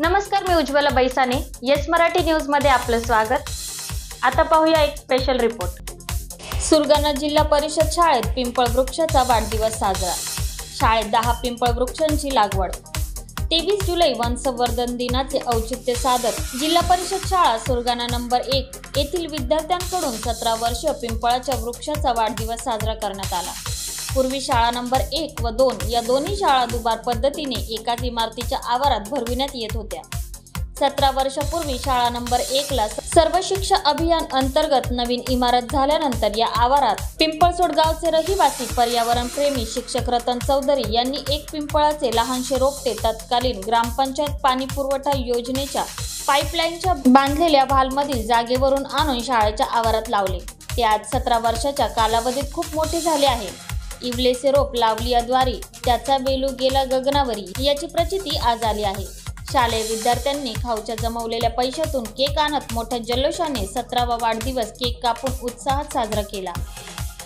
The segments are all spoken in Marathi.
नमस्कार, मी उज्ज्वला बैसाने. येस मराठी न्यूज मध्ये आपलं स्वागत. आता पाहूया एक स्पेशल रिपोर्ट. सुरगाणा जिल्हा परिषद शाळेत पिंपळ वृक्षाचा वाढदिवस साजरा. शाळेत 10 पिंपळ वृक्षांची लागवड. 23 जुलै वन संवर्धन दिनाचे औचित्य साधत जिल्हा परिषद शाळा सुरगाणा नंबर 1 येथील विद्यार्थ्यांकडून 17 वर्ष पिंपळाच्या वृक्षाचा वाढदिवस साजरा करण्यात आला. पूर्वी शाळा नंबर 1 व 2 या दोन्ही शाळा दुबार पद्धतीने एकाच इमारतीच्या आवारात भरविण्यात येत होत्या. 17 वर्षापूर्वी शाळा नंबर 1 ला सर्व शिक्षा अभियान अंतर्गत नवीन इमारत झाल्यानंतर या आवारात पिंपळसोड गावचे रहिवासी पर्यावरण प्रेमी शिक्षक रतन चौधरी यांनी एक पिंपळाचे लहानशे रोपटे तत्कालीन ग्रामपंचायत पाणी पुरवठा योजनेच्या पाईपलाईनच्या बांधलेल्या व्हालमधील जागेवरून आणून शाळेच्या आवारात लावले. ते आज 17 वर्षाच्या कालावधीत खूप मोठे झाले आहे. इवलेसे रोप लावल्याद्वारे त्याचा वेलू गेला गगनावरी याची प्रचिती आज आली आहे. शालेय विद्यार्थ्यांनी खाऊच्या जमवलेल्या पैशातून केक आणत मोठ्या जल्लोषाने 17वा वाढदिवस केक कापून उत्साहात साजरा केला.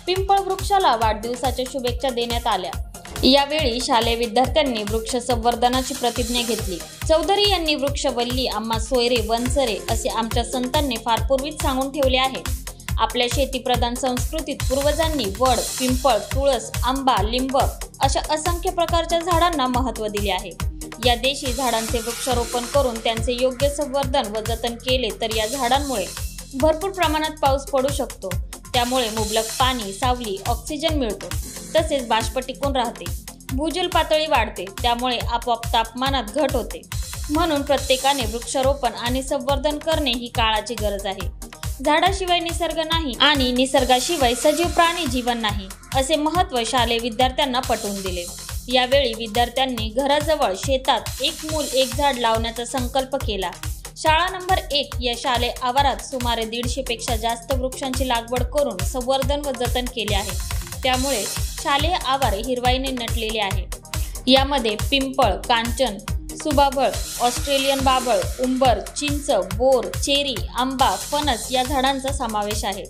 पिंपळ वृक्षाला वाढदिवसाच्या शुभेच्छा देण्यात आल्या. यावेळी शालेय विद्यार्थ्यांनी वृक्ष संवर्धनाची प्रतिज्ञा घेतली. चौधरी यांनी वृक्षवल्ली आम्हा सोयरे वनसरे असे आमच्या संतांनी फार पूर्वीच सांगून ठेवले आहे. आपल्या शेतीप्रधान संस्कृतीत पूर्वजांनी वड, पिंपळ, तुळस, आंबा, लिंब अशा असंख्य प्रकारच्या झाडांना महत्त्व दिले आहे. या देशी झाडांचे वृक्षारोपण करून त्यांचे योग्य संवर्धन व जतन केले तर या झाडांमुळे भरपूर प्रमाणात पाऊस पडू शकतो. त्यामुळे मुबलक पाणी, सावली, ऑक्सिजन मिळतो. तसेच बाष्प टिकून राहते. भूजल पातळी वाढते. त्यामुळे आपोआप तापमानात घट होते. म्हणून प्रत्येकाने वृक्षारोपण आणि संवर्धन करणे ही काळाची गरज आहे. झाडाशिवाय निसर्ग नाही आणि निसर्गाशिवाय सजीव प्राणी जीवन नाही असे महत्त्व शालेय विद्यार्थ्यांना पटवून दिले. यावेळी विद्यार्थ्यांनी घराजवळ शेतात एक मूल एक झाड लावण्याचा संकल्प केला. शाळा नंबर 1 या शालेय आवारात सुमारे 150 पेक्षा जास्त वृक्षांची लागवड करून संवर्धन व जतन केले आहे. त्यामुळे शालेय आवार हिरवाईने नटलेले आहे. यामध्ये पिंपळ, कांचन, सुबाबळ, ऑस्ट्रेलियन बाबळ, उंबर, चिंच, बोर, चेरी, आंबा, फणस या झाडांचा समावेश आहे.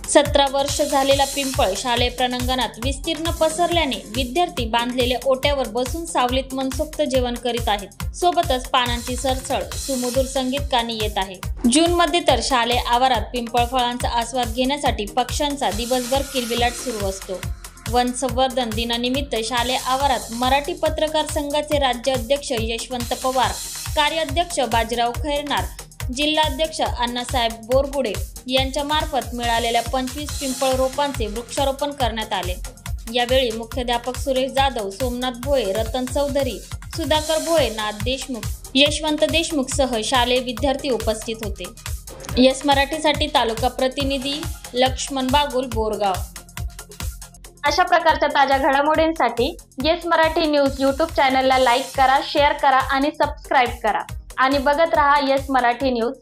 17 वर्ष झालेला पिंपळ शालेय प्रांगणात विस्तीर्ण पसरल्याने विद्यार्थी बांधलेल्या ओट्यावर बसून सावलीत मनसोक्त जेवण करीत आहेत. सोबतच पानांची सरसळ सुमधुर संगीत कानी येत आहे. जून मध्ये तर शालेय आवारात पिंपळ फळांचा आस्वाद घेण्यासाठी पक्ष्यांचा दिवसभर किलबिलाट सुरू असतो. वन संवर्धन दिनानिमित्त शालेय आवारात मराठी पत्रकार संघाचे राज्य अध्यक्ष यशवंत पवार, कार्याध्यक्ष बाजीराव खैरनार, जिल्हाध्यक्ष अण्णासाहेब बोरगुडे यांच्या मार्फत मिळालेल्या 25 पिंपळ रोपांचे वृक्षारोपण करण्यात आले. यावेळी मुख्याध्यापक सुरेश जाधव, सोमनाथ भोये, रतन चौधरी, सुधाकर भोये, नाथ देशमुख, यशवंत देशमुख सह शालेय विद्यार्थी उपस्थित होते. येस मराठीसाठी तालुका प्रतिनिधी लक्ष्मण बागुल, बोरगाव. अशा प्रकारच्या ताज्या घडामोडींसाठी येस मराठी न्यूज यूट्यूब चॅनलला लाईक करा, शेअर करा आणि सबस्क्राईब करा आणि बघत रहा येस मराठी न्यूज.